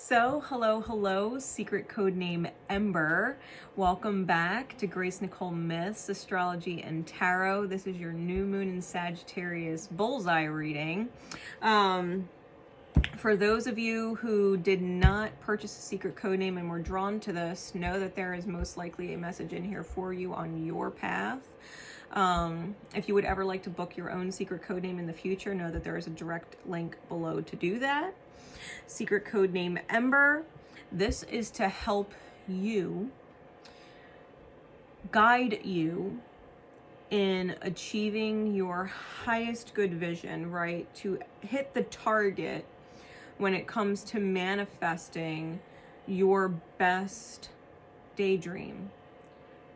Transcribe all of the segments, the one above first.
So, hello, secret code name Ember. Welcome back to Nicole Myths, Astrology and Tarot. This is your new moon in Sagittarius bullseye reading. For those of you who did not purchase a secret code name and were drawn to this, know that there is most likely a message in here for you on your path. If you would ever like to book your own secret code name in the future, know that there is a direct link below to do that. Secret code name Ember. This is to help you, guide you in achieving your highest good vision, right? To hit the target when it comes to manifesting your best daydream,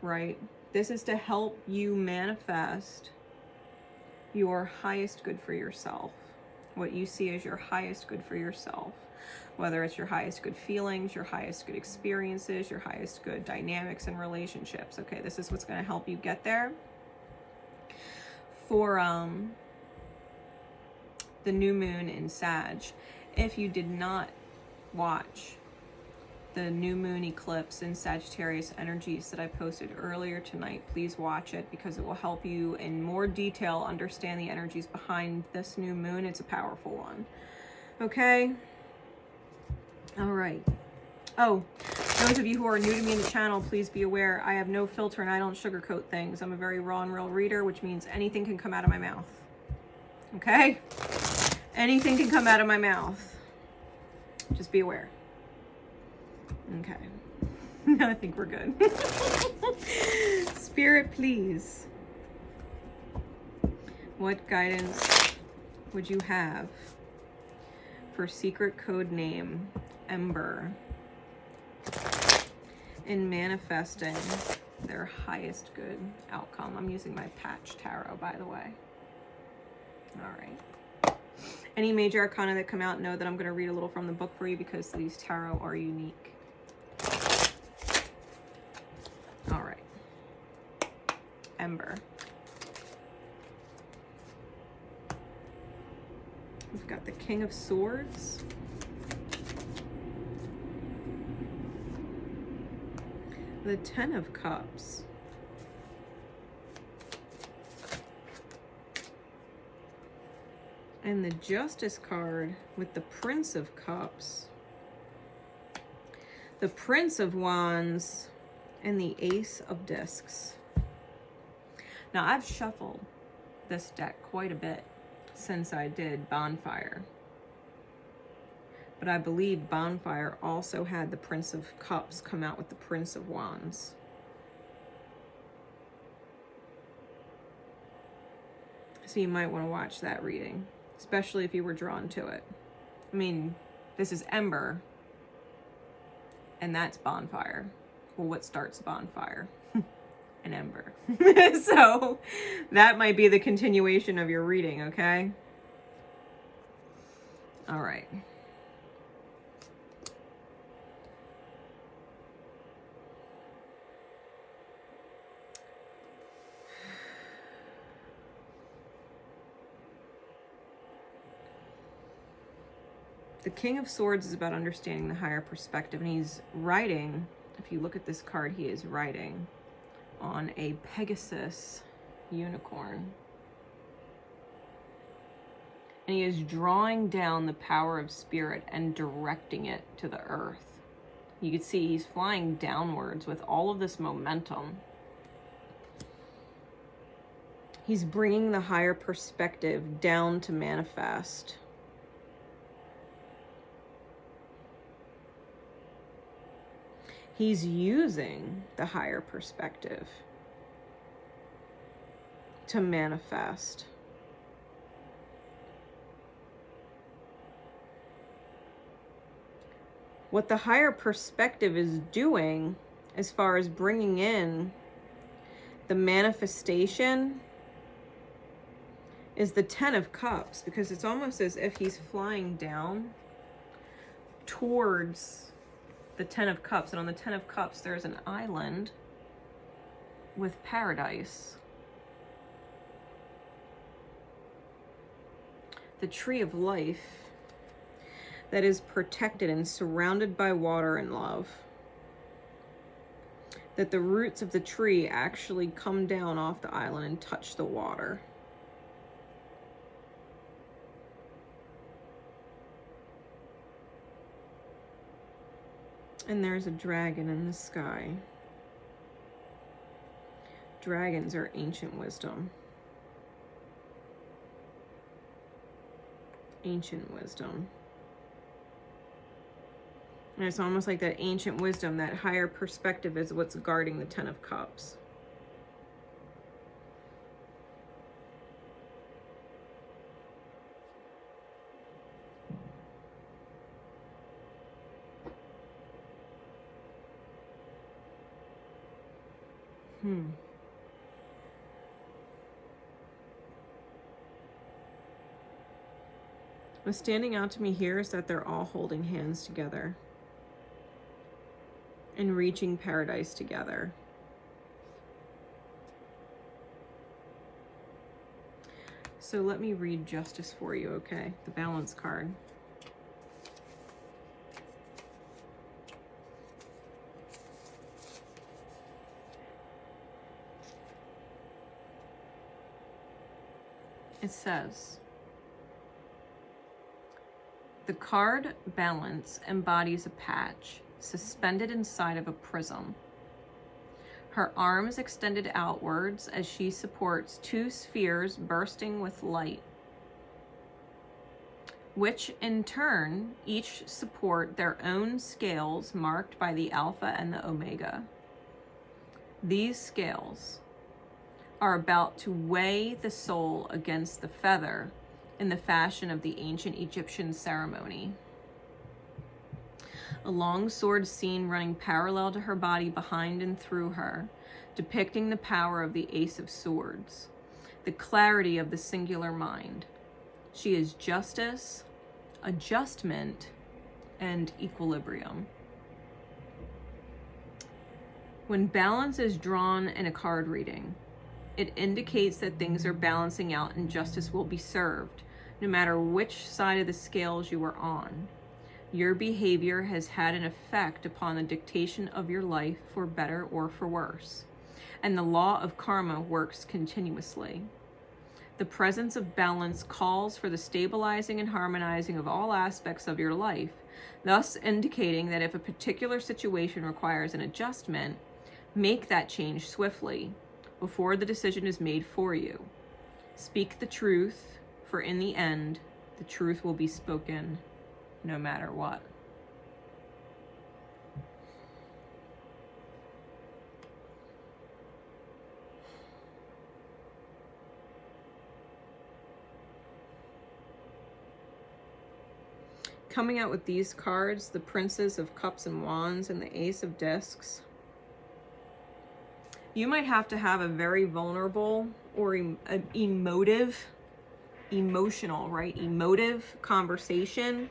right? This is to help you manifest your highest good for yourself. What you see as your highest good for yourself, whether it's your highest good feelings, your highest good experiences, your highest good dynamics and relationships. Okay, this is what's going to help you get there. For the new moon in Sag, if you did not watch the new moon eclipse in Sagittarius energies that I posted earlier tonight, please watch it because it will help you in more detail understand the energies behind this new moon. It's a powerful one. Okay? All right. Oh, those of you who are new to me in the channel, please be aware I have no filter and I don't sugarcoat things. I'm a very raw and real reader, which means anything can come out of my mouth. Okay? Anything can come out of my mouth. Just be aware. Okay. I think we're good. Spirit, please. What guidance would you have for secret code name Ember in manifesting their highest good outcome? I'm using my patch tarot, by the way. All right. Any major arcana that come out, know that I'm going to read a little from the book for you because these tarot are unique. All right. Ember. We've got the King of Swords. The Ten of Cups. And the Justice card with the Prince of Cups. The Prince of Wands. And the Ace of Discs. Now, I've shuffled this deck quite a bit since I did Bonfire. But I believe Bonfire also had the Prince of Cups come out with the Prince of Wands. So you might want to watch that reading, especially if you were drawn to it. I mean, this is Ember, and that's Bonfire. Well, what starts a bonfire? An ember. So that might be the continuation of your reading, okay? All right. The King of Swords is about understanding the higher perspective, and he's writing. If you look at this card, he is riding on a Pegasus unicorn. And he is drawing down the power of spirit and directing it to the earth. You can see he's flying downwards with all of this momentum. He's bringing the higher perspective down to manifest. He's using the higher perspective to manifest. What the higher perspective is doing as far as bringing in the manifestation is the Ten of Cups, because it's almost as if he's flying down towards the Ten of Cups, and on the Ten of Cups there's an island with paradise. The Tree of Life. that is protected and surrounded by water and love. That the roots of the tree actually come down off the island and touch the water. And there's a dragon in the sky. Dragons are ancient wisdom. Ancient wisdom. And it's almost like that ancient wisdom, that higher perspective is what's guarding the Ten of Cups. What's standing out to me here is that they're all holding hands together and reaching paradise together. So let me read justice for you, okay? The balance card. It says, the card balance embodies a patch suspended inside of a prism. Her arms extended outwards as she supports two spheres bursting with light, which in turn each support their own scales marked by the Alpha and the Omega. These scales are about to weigh the soul against the feather in the fashion of the ancient Egyptian ceremony. A long sword seen running parallel to her body behind and through her, depicting the power of the Ace of Swords, the clarity of the singular mind. She is justice, adjustment, and equilibrium. When balance is drawn in a card reading, it indicates that things are balancing out and justice will be served, no matter which side of the scales you are on. Your behavior has had an effect upon the dictation of your life for better or for worse, and the law of karma works continuously. The presence of balance calls for the stabilizing and harmonizing of all aspects of your life, thus indicating that if a particular situation requires an adjustment, make that change swiftly, before the decision is made for you. Speak the truth, for in the end, the truth will be spoken no matter what. Coming out with these cards, the Princess of Cups and Wands and the Ace of Discs, you might have to have a very vulnerable or emotive conversation.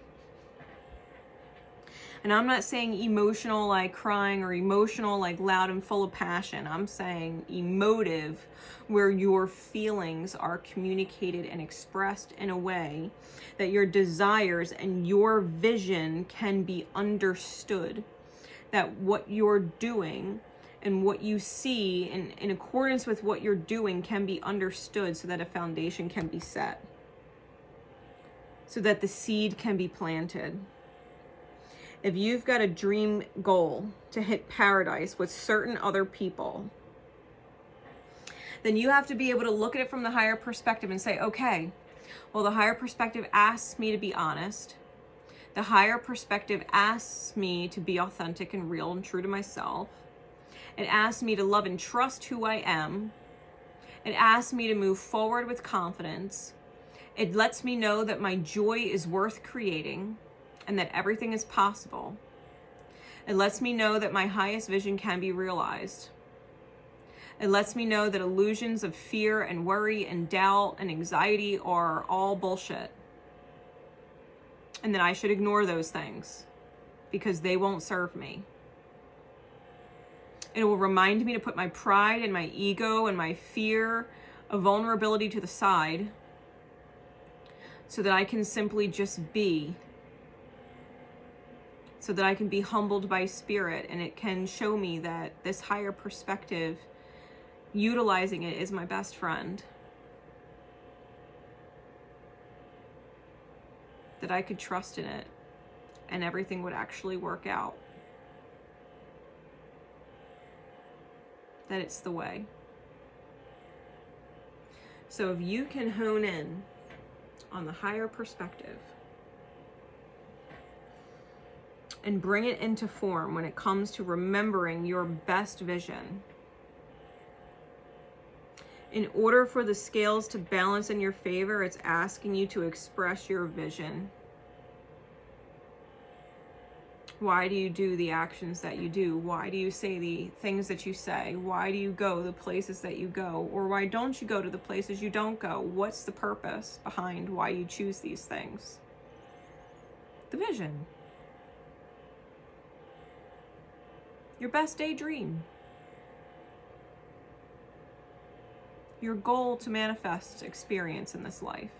And I'm not saying emotional like crying or emotional like loud and full of passion. I'm saying emotive, where your feelings are communicated and expressed in a way that your desires and your vision can be understood. That what you're doing and what you see in accordance with what you're doing can be understood, so that a foundation can be set, so that the seed can be planted. If you've got a dream goal to hit paradise with certain other people, then you have to be able to look at it from the higher perspective and say, okay, well, the higher perspective asks me to be honest. The higher perspective asks me to be authentic and real and true to myself. It asks me to love and trust who I am. It asks me to move forward with confidence. It lets me know that my joy is worth creating and that everything is possible. It lets me know that my highest vision can be realized. It lets me know that illusions of fear and worry and doubt and anxiety are all bullshit, and that I should ignore those things because they won't serve me. It will remind me to put my pride and my ego and my fear of vulnerability to the side, so that I can simply just be so that I can be humbled by spirit, and it can show me that this higher perspective, utilizing it, is my best friend. That I could trust in it and everything would actually work out. That it's the way. So if you can hone in on the higher perspective and bring it into form when it comes to remembering your best vision, in order for the scales to balance in your favor, it's asking you to express your vision. Why do you do the actions that you do? Why do you say the things that you say? Why do you go the places that you go? Or why don't you go to the places you don't go? What's the purpose behind why you choose these things? The vision. Your best daydream. Your goal to manifest experience in this life.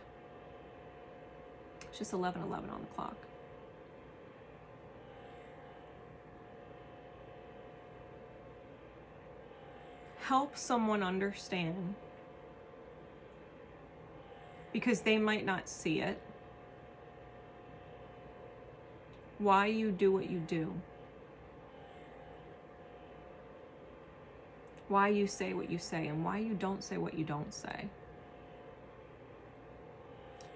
It's just 11:11 on the clock. Help someone understand, because they might not see it, why you do what you do. Why you say what you say, and why you don't say what you don't say.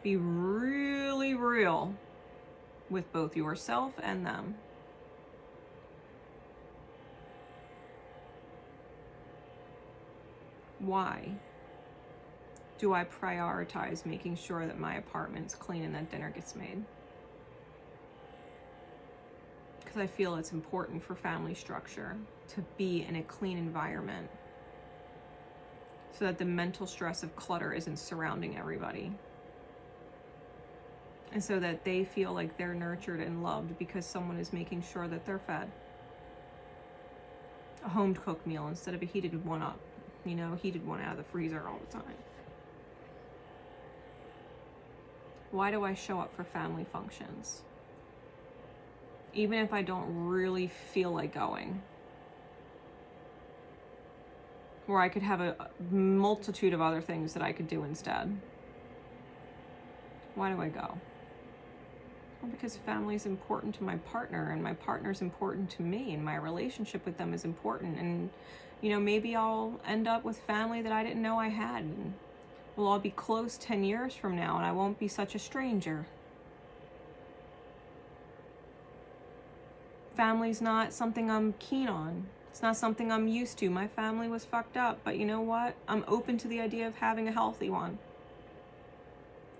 Be really real with both yourself and them. Why do I prioritize making sure that my apartment's clean and that dinner gets made? Because I feel it's important for family structure to be in a clean environment so that the mental stress of clutter isn't surrounding everybody. And so that they feel like they're nurtured and loved because someone is making sure that they're fed. A home-cooked meal instead of a heated one up. Heated one out of the freezer all the time. Why do I show up for family functions? Even if I don't really feel like going. Or I could have a multitude of other things that I could do instead. Why do I go? Well, because family is important to my partner, and my partner's important to me, and my relationship with them is important. And maybe I'll end up with family that I didn't know I had. And we'll all be close 10 years from now, and I won't be such a stranger. Family's not something I'm keen on. It's not something I'm used to. My family was fucked up, but you know what? I'm open to the idea of having a healthy one.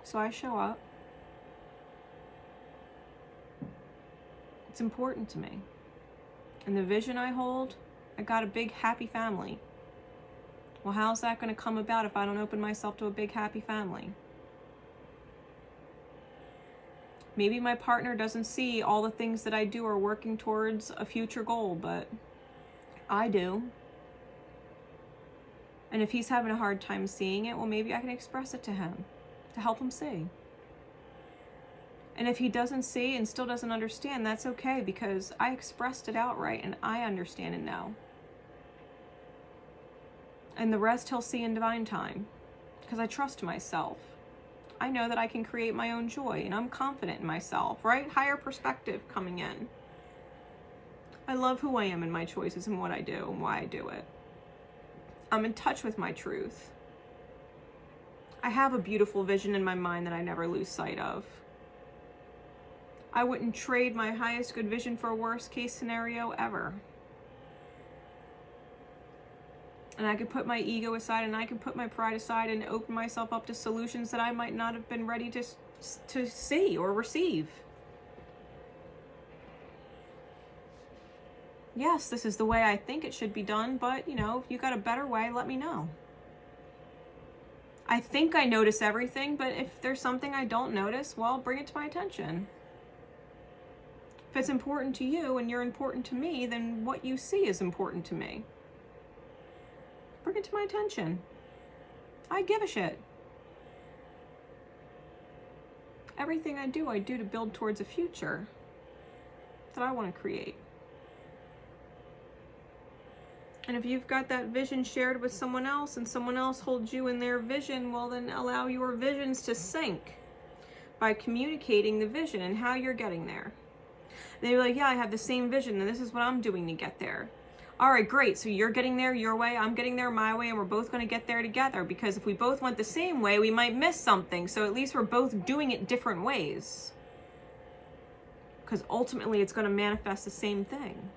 So I show up. It's important to me. And the vision I hold, I got a big happy family. Well, how's that going to come about if I don't open myself to a big happy family? Maybe my partner doesn't see all the things that I do are working towards a future goal, but I do. And if he's having a hard time seeing it, well, maybe I can express it to him to help him see. And if he doesn't see and still doesn't understand, that's okay, because I expressed it outright and I understand and know. And the rest he'll see in divine time, because I trust myself. I know that I can create my own joy, and I'm confident in myself, right? Higher perspective coming in. I love who I am and my choices and what I do and why I do it. I'm in touch with my truth. I have a beautiful vision in my mind that I never lose sight of. I wouldn't trade my highest good vision for a worst case scenario ever. And I could put my ego aside, and I could put my pride aside and open myself up to solutions that I might not have been ready to see or receive. Yes, this is the way I think it should be done, but if you got a better way, let me know. I think I notice everything, but if there's something I don't notice, well, bring it to my attention. If it's important to you and you're important to me, then what you see is important to me. Bring it to my attention. I give a shit. Everything I do to build towards a future. that I want to create. And if you've got that vision shared with someone else and someone else holds you in their vision, well, then allow your visions to sync by communicating the vision and how you're getting there. And they're like, yeah, I have the same vision and this is what I'm doing to get there. All right, great. So you're getting there your way, I'm getting there my way, and we're both going to get there together, because if we both went the same way, we might miss something. So at least we're both doing it different ways. Because ultimately it's going to manifest the same thing.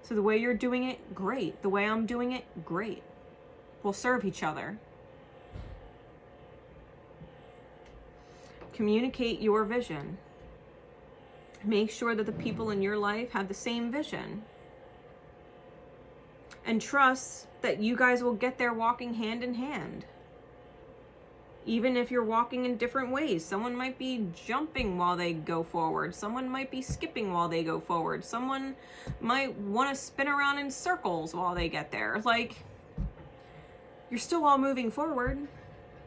So the way you're doing it, great. The way I'm doing it, great. We'll serve each other. Communicate your vision. Make sure that the people in your life have the same vision. And trust that you guys will get there walking hand in hand. Even if you're walking in different ways. Someone might be jumping while they go forward. Someone might be skipping while they go forward. Someone might want to spin around in circles while they get there. Like, you're still all moving forward.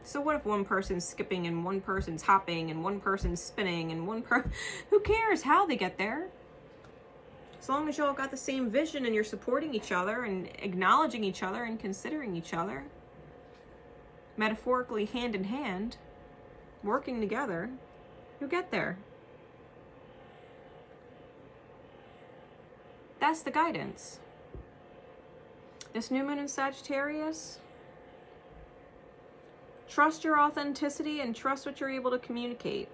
So what if one person's skipping and one person's hopping and one person's spinning and who cares how they get there? As long as y'all got the same vision and you're supporting each other and acknowledging each other and considering each other, metaphorically hand in hand, working together, you'll get there. That's the guidance. This new moon in Sagittarius, trust your authenticity and trust what you're able to communicate.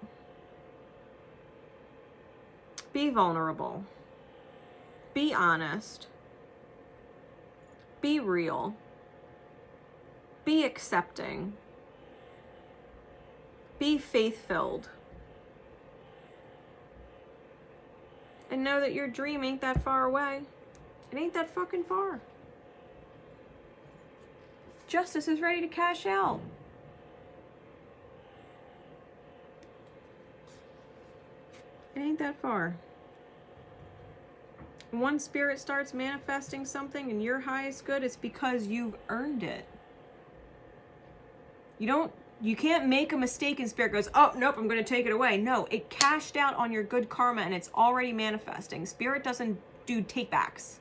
Be vulnerable. Be honest. Be real. Be accepting. Be faith-filled. And know that your dream ain't that far away. It ain't that fucking far. Justice is ready to cash out. It ain't that far. When spirit starts manifesting something and your highest good, it's because you've earned it. You can't make a mistake and spirit goes, oh, nope, I'm going to take it away. No, it cashed out on your good karma and it's already manifesting. Spirit doesn't do takebacks.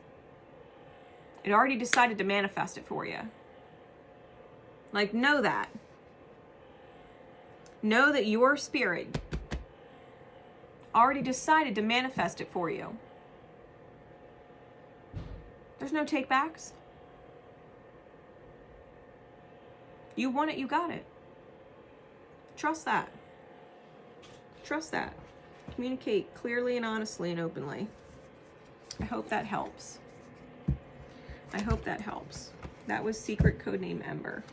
It already decided to manifest it for you. Like, know that. Know that your spirit already decided to manifest it for you. There's no takebacks. You want it, you got it. Trust that. Trust that. Communicate clearly and honestly and openly. I hope that helps. I hope that helps. That was secret codename Ember.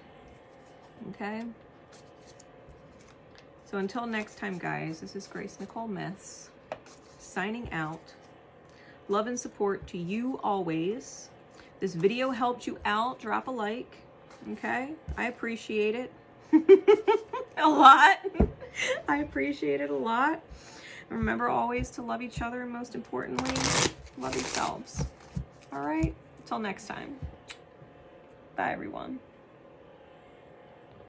Okay? So until next time, guys, this is Grace Nicole Myths, signing out. Love and support to you always. This video helped you out. Drop a like. Okay? I appreciate it. A lot. I appreciate it a lot. Remember always to love each other and most importantly, love yourselves. All right? Until next time. Bye, everyone.